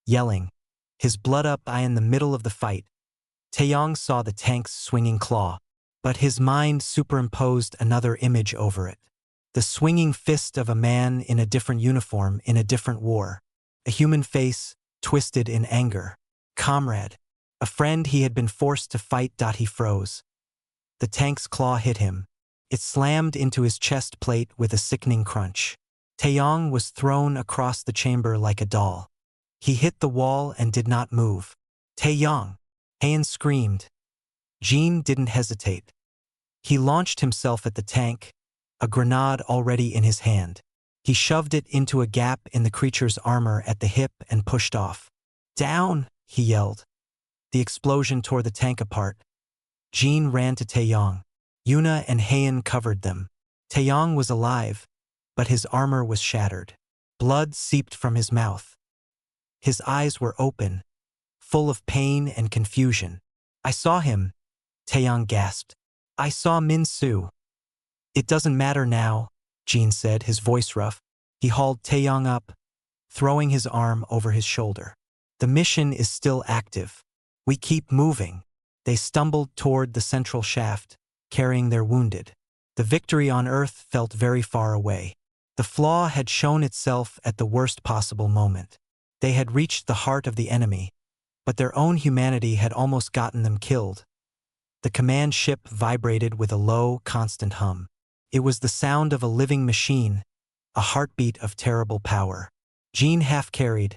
yelling, his blood up in the middle of the fight. Taeyong saw the tank's swinging claw, but his mind superimposed another image over it. The swinging fist of a man in a different uniform in a different war. A human face, twisted in anger. Comrade. A friend he had been forced to fight. He froze. The tank's claw hit him. It slammed into his chest plate with a sickening crunch. Taeyong was thrown across the chamber like a doll. He hit the wall and did not move. Taeyong! Heian screamed. Jean didn't hesitate. He launched himself at the tank, a grenade already in his hand. He shoved it into a gap in the creature's armor at the hip and pushed off. Down! He yelled. The explosion tore the tank apart. Jean ran to Taeyong. Yuna and Heian covered them. Taeyong was alive, but his armor was shattered. Blood seeped from his mouth. His eyes were open, full of pain and confusion. I saw him, Taeyong gasped. I saw Min Su. It doesn't matter now, Jean said, his voice rough. He hauled Taeyong up, throwing his arm over his shoulder. The mission is still active. We keep moving. They stumbled toward the central shaft, carrying their wounded. The victory on Earth felt very far away. The flaw had shown itself at the worst possible moment. They had reached the heart of the enemy, but their own humanity had almost gotten them killed. The command ship vibrated with a low, constant hum. It was the sound of a living machine, a heartbeat of terrible power. Jean half-carried,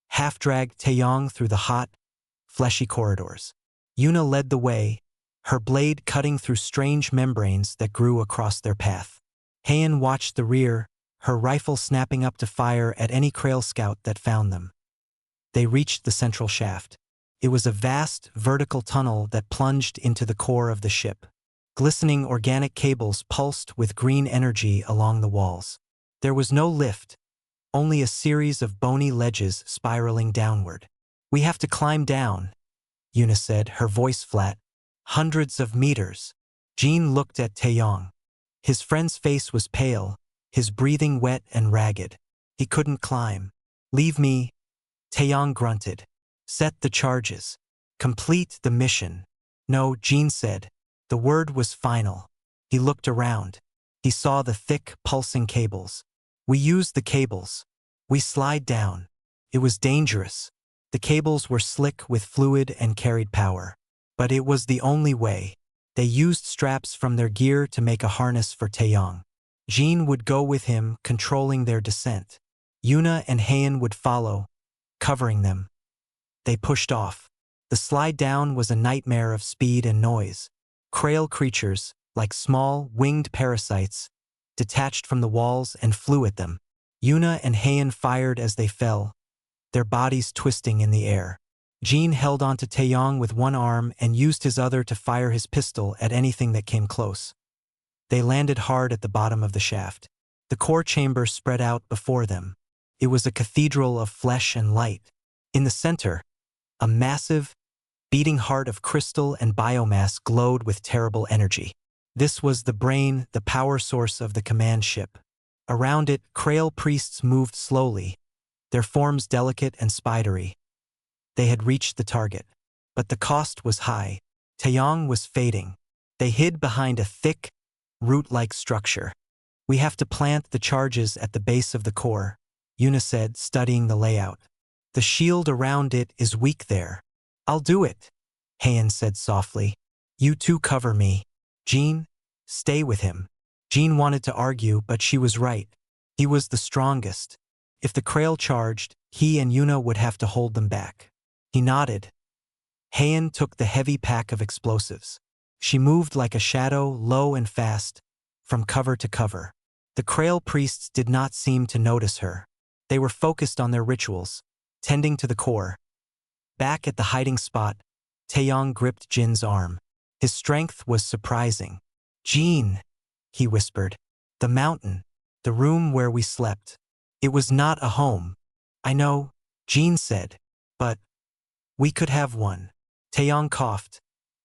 half-dragged Taeyong through the hot, fleshy corridors. Yuna led the way, her blade cutting through strange membranes that grew across their path. Heian watched the rear, her rifle snapping up to fire at any Krail scout that found them. They reached the central shaft. It was a vast, vertical tunnel that plunged into the core of the ship. Glistening organic cables pulsed with green energy along the walls. There was no lift, only a series of bony ledges spiraling downward. We have to climb down, Yuna said, her voice flat. Hundreds of meters. Jean looked at Taeyong. His friend's face was pale, his breathing wet and ragged. He couldn't climb. Leave me, Taeyong grunted. Set the charges. Complete the mission. No, Jean said. The word was final. He looked around. He saw the thick, pulsing cables. We used the cables. We slide down. It was dangerous. The cables were slick with fluid and carried power. But it was the only way. They used straps from their gear to make a harness for Taeyong. Jean would go with him, controlling their descent. Yuna and Heian would follow, covering them. They pushed off. The slide down was a nightmare of speed and noise. Krail creatures, like small, winged parasites, detached from the walls and flew at them. Yuna and Heian fired as they fell, their bodies twisting in the air. Jean held onto Taeyong with one arm and used his other to fire his pistol at anything that came close. They landed hard at the bottom of the shaft. The core chamber spread out before them. It was a cathedral of flesh and light. In the center, a massive, beating heart of crystal and biomass glowed with terrible energy. This was the brain, the power source of the command ship. Around it, Krail priests moved slowly, their forms delicate and spidery. They had reached the target. But the cost was high. Taeyong was fading. They hid behind a thick, root-like structure. "We have to plant the charges at the base of the core," Yuna said, studying the layout. "The shield around it is weak there." "I'll do it," Hayan said softly. "You two cover me. Jean, stay with him." Jean wanted to argue, but she was right. He was the strongest. If the Krail charged, he and Yuna would have to hold them back. He nodded. Hayan took the heavy pack of explosives. She moved like a shadow, low and fast, from cover to cover. The Krail priests did not seem to notice her. They were focused on their rituals, tending to the core. Back at the hiding spot, Taeyong gripped Jin's arm. His strength was surprising. "Jean," he whispered. "The mountain, the room where we slept. It was not a home." "I know," Jean said, "but we could have one." Taeyong coughed,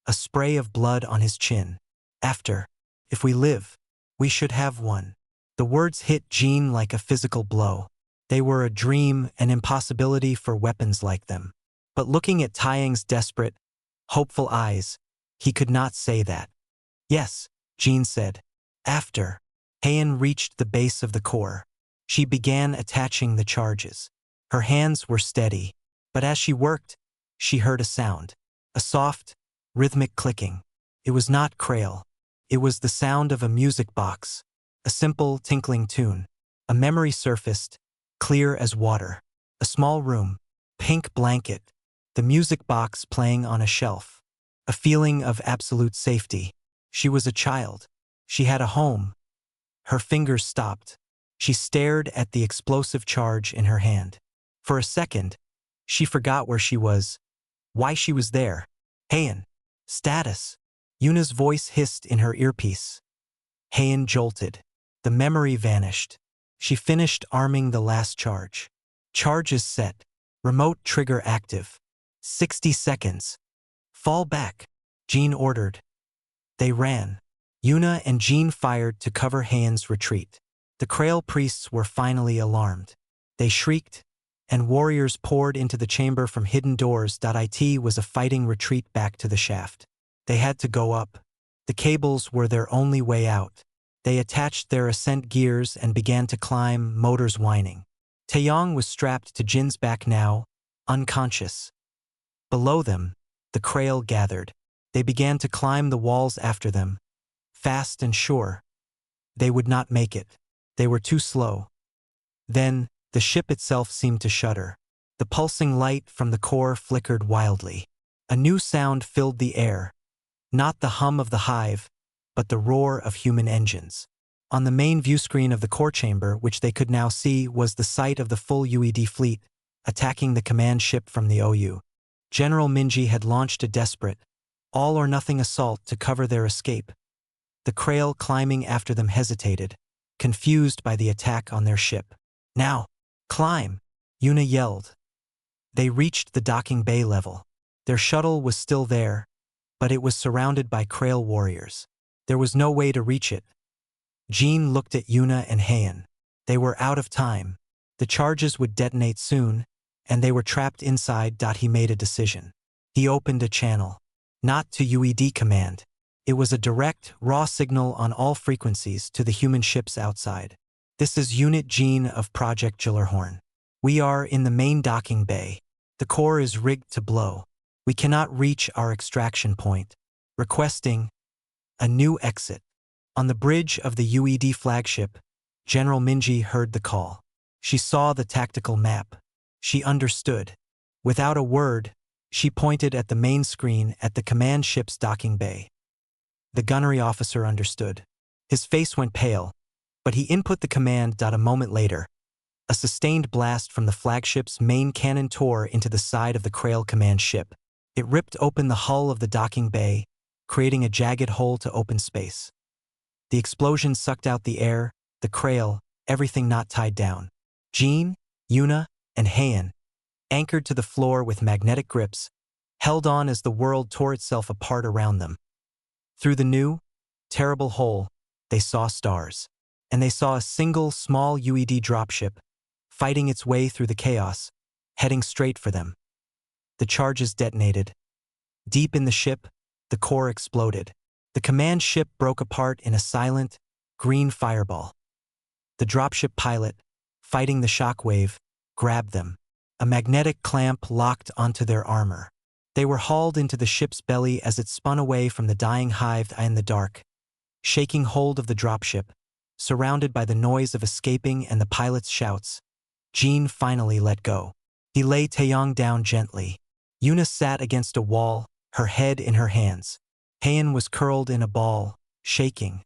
a spray of blood on his chin. If we live, we should have one." The words hit Jean like a physical blow. They were a dream, an impossibility for weapons like them. But looking at Taeyong's desperate, hopeful eyes, he could not say that. "Yes," Jean said. After, Hayan reached the base of the core. She began attaching the charges. Her hands were steady, but as she worked, she heard a sound. A soft, rhythmic clicking. It was not Krail. It was the sound of a music box. A simple, tinkling tune. A memory surfaced, clear as water. A small room, pink blanket, the music box playing on a shelf. A feeling of absolute safety. She was a child. She had a home. Her fingers stopped. She stared at the explosive charge in her hand. For a second, she forgot where she was, why she was there. "Hayan, status." Yuna's voice hissed in her earpiece. Hayan jolted. The memory vanished. She finished arming the last charge. "Charges set. Remote trigger active. 60 seconds. Fall back," Jean ordered. They ran. Yuna and Jean fired to cover Hayan's retreat. The Krail priests were finally alarmed. They shrieked, and warriors poured into the chamber from hidden doors. It was a fighting retreat back to the shaft. They had to go up. The cables were their only way out. They attached their ascent gears and began to climb, motors whining. Taeyong was strapped to Jin's back now, unconscious. Below them, the Krail gathered. They began to climb the walls after them, fast and sure. They would not make it. They were too slow. Then, the ship itself seemed to shudder. The pulsing light from the core flickered wildly. A new sound filled the air. Not the hum of the hive, but the roar of human engines. On the main view screen of the core chamber, which they could now see, was the sight of the full UED fleet, attacking the command ship from the OU. General Minji had launched a desperate, all-or-nothing assault to cover their escape. The Krail climbing after them hesitated, confused by the attack on their ship. "Now, climb!" Yuna yelled. They reached the docking bay level. Their shuttle was still there, but it was surrounded by Krail warriors. There was no way to reach it. Jean looked at Yuna and Hayan. They were out of time. The charges would detonate soon, and they were trapped inside. He made a decision. He opened a channel. Not to UED command. It was a direct, raw signal on all frequencies to the human ships outside. "This is Unit Jean of Project Gillerhorn. We are in the main docking bay. The core is rigged to blow. We cannot reach our extraction point. Requesting a new exit." On the bridge of the UED flagship, General Minji heard the call. She saw the tactical map. She understood. Without a word, she pointed at the main screen at the command ship's docking bay. The gunnery officer understood. His face went pale, but he input the command. A moment later, A sustained blast from the flagship's main cannon tore into the side of the Krail command ship. It ripped open the hull of the docking bay, creating a jagged hole to open space. The explosion sucked out the air, the Krail, everything not tied down. Jean, Yuna, and Heian, anchored to the floor with magnetic grips, held on as the world tore itself apart around them. Through the new, terrible hole, they saw stars. And they saw a single small UED dropship, fighting its way through the chaos, heading straight for them. The charges detonated. Deep in the ship, the core exploded. The command ship broke apart in a silent, green fireball. The dropship pilot, fighting the shockwave, grabbed them. A magnetic clamp locked onto their armor. They were hauled into the ship's belly as it spun away from the dying hive in the dark, shaking hold of the dropship, surrounded by the noise of escaping and the pilot's shouts. Jean finally let go. He lay Taeyong down gently. Yuna sat against a wall, her head in her hands. Heian was curled in a ball, shaking.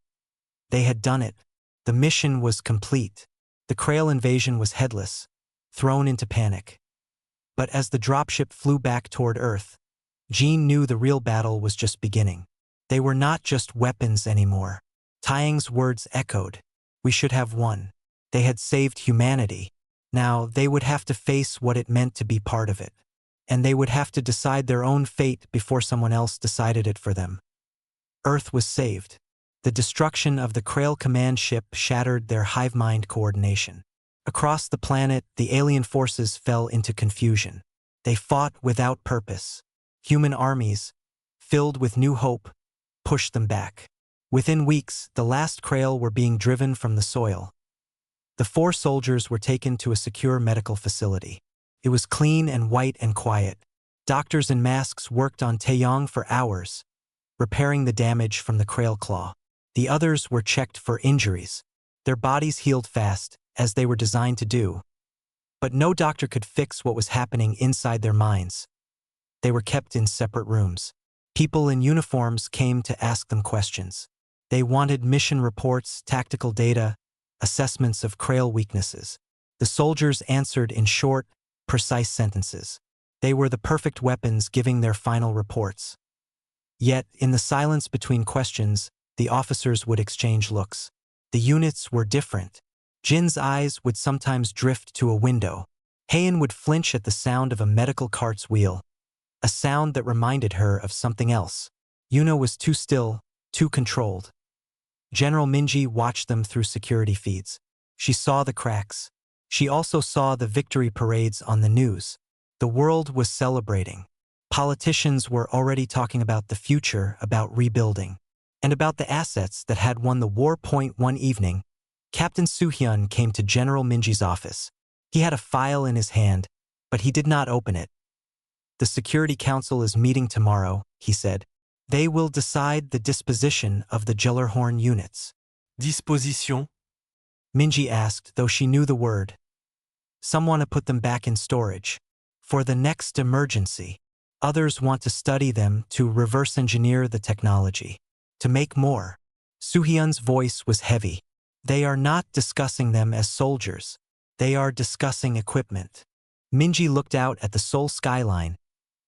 They had done it. The mission was complete. The Krail invasion was headless, thrown into panic. But as the dropship flew back toward Earth, Jean knew the real battle was just beginning. They were not just weapons anymore. Taeyong's words echoed. We should have won. They had saved humanity. Now they would have to face what it meant to be part of it. And they would have to decide their own fate before someone else decided it for them. Earth was saved. The destruction of the Krail command ship shattered their hive mind coordination. Across the planet, the alien forces fell into confusion. They fought without purpose. Human armies, filled with new hope, pushed them back. Within weeks, the last Krail were being driven from the soil. The 4 soldiers were taken to a secure medical facility. It was clean and white and quiet. Doctors in masks worked on Taeyong for hours, repairing the damage from the Krail claw. The others were checked for injuries. Their bodies healed fast, as they were designed to do. But no doctor could fix what was happening inside their minds. They were kept in separate rooms. People in uniforms came to ask them questions. They wanted mission reports, tactical data, assessments of Krail weaknesses. The soldiers answered in short, precise sentences. They were the perfect weapons giving their final reports. Yet, in the silence between questions, the officers would exchange looks. The units were different. Jin's eyes would sometimes drift to a window. Heian would flinch at the sound of a medical cart's wheel, a sound that reminded her of something else. Yuna was too still, too controlled. General Minji watched them through security feeds. She saw the cracks. She also saw the victory parades on the news. The world was celebrating. Politicians were already talking about the future, about rebuilding, and about the assets that had won the war. One evening, Captain Soo-hyun came to General Minji's office. He had a file in his hand, but he did not open it. The Security Council is meeting tomorrow, he said. They will decide the disposition of the Gellerhorn units. Disposition? Minji asked, though she knew the word. Some want to put them back in storage for the next emergency. Others want to study them to reverse engineer the technology, to make more. Soo-hyun's voice was heavy. They are not discussing them as soldiers. They are discussing equipment. Minji looked out at the Seoul skyline,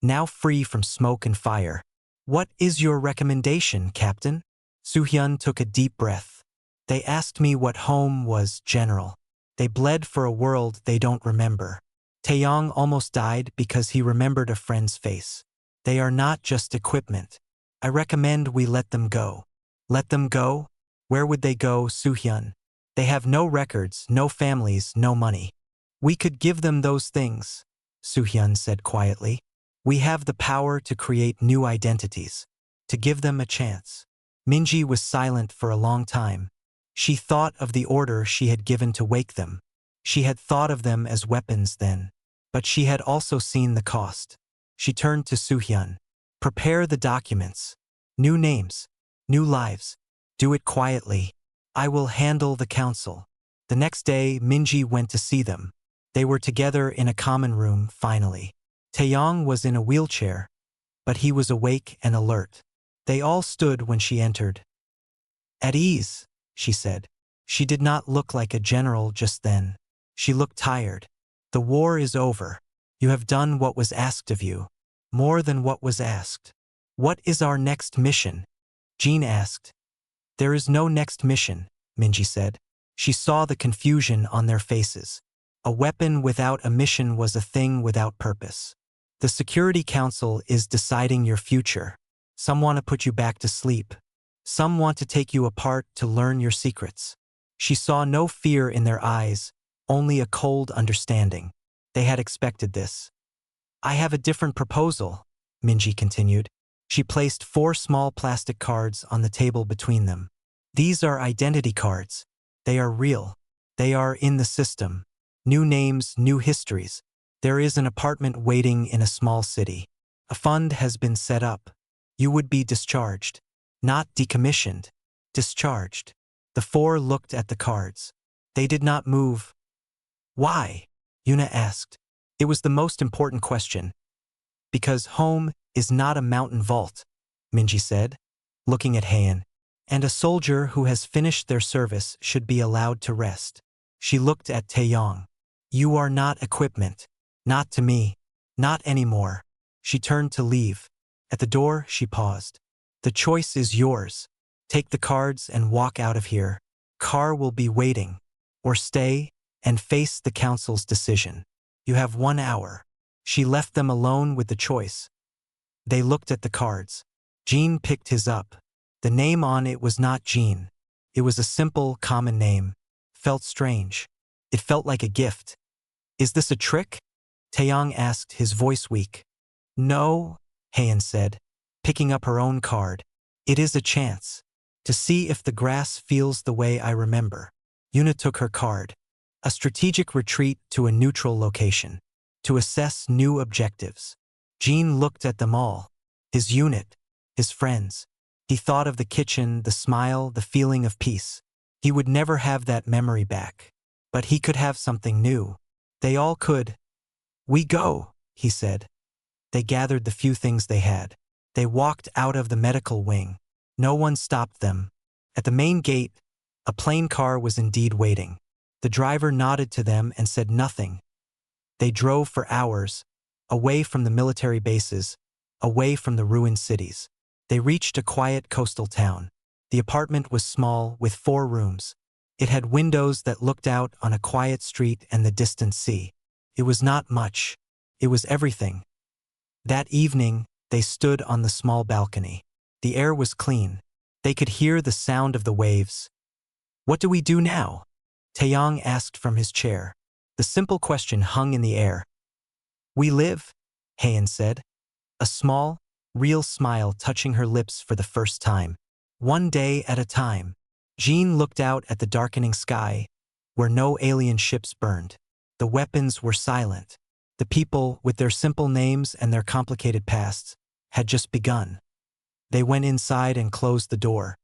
now free from smoke and fire. What is your recommendation, Captain? Soo-hyun took a deep breath. They asked me what home was, General. They bled for a world they don't remember. Taeyong almost died because he remembered a friend's face. They are not just equipment. I recommend we let them go. Let them go? Where would they go, Soo-hyun? They have no records, no families, no money. We could give them those things, Soo-hyun said quietly. We have the power to create new identities, to give them a chance. Minji was silent for a long time. She thought of the order she had given to wake them. She had thought of them as weapons then, but she had also seen the cost. She turned to Soo-hyun. Prepare the documents. New names, new lives. Do it quietly. I will handle the council. The next day, Minji went to see them. They were together in a common room, finally. Taeyong was in a wheelchair, but he was awake and alert. They all stood when she entered. At ease, she said. She did not look like a general just then. She looked tired. The war is over. You have done what was asked of you. More than what was asked. What is our next mission? Jean asked. There is no next mission, Minji said. She saw the confusion on their faces. A weapon without a mission was a thing without purpose. The Security Council is deciding your future. Some want to put you back to sleep. Some want to take you apart to learn your secrets. She saw no fear in their eyes, only a cold understanding. They had expected this. I have a different proposal, Minji continued. She placed 4 small plastic cards on the table between them. These are identity cards. They are real. They are in the system. New names, new histories. There is an apartment waiting in a small city. A fund has been set up. You would be discharged. Not decommissioned. Discharged. The 4 looked at the cards. They did not move. Why? Yuna asked. It was the most important question. Because home is not a mountain vault, Minji said, looking at Heian. And a soldier who has finished their service should be allowed to rest. She looked at Taeyong. You are not equipment. Not to me. Not anymore. She turned to leave. At the door, she paused. The choice is yours. Take the cards and walk out of here. Car will be waiting. Or stay and face the council's decision. You have 1 hour. She left them alone with the choice. They looked at the cards. Jean picked his up. The name on it was not Jean. It was a simple, common name. Felt strange. It felt like a gift. Is this a trick? Taeyong asked, his voice weak. No, Heian said, picking up her own card. It is a chance. To see if the grass feels the way I remember. Yuna took her card. A strategic retreat to a neutral location. To assess new objectives. Jean looked at them all. His unit. His friends. He thought of the kitchen, the smile, the feeling of peace. He would never have that memory back. But he could have something new. They all could. We go, he said. They gathered the few things they had. They walked out of the medical wing. No one stopped them. At the main gate, a plain car was indeed waiting. The driver nodded to them and said nothing. They drove for hours, away from the military bases, away from the ruined cities. They reached a quiet coastal town. The apartment was small, with 4 rooms. It had windows that looked out on a quiet street and the distant sea. It was not much. It was everything. That evening, they stood on the small balcony. The air was clean. They could hear the sound of the waves. What do we do now? Taeyong asked from his chair. The simple question hung in the air. We live, Heian said. A small, real smile touching her lips for the first time. One day at a time. Jean looked out at the darkening sky, where no alien ships burned. The weapons were silent. The people, with their simple names and their complicated pasts, had just begun. They went inside and closed the door.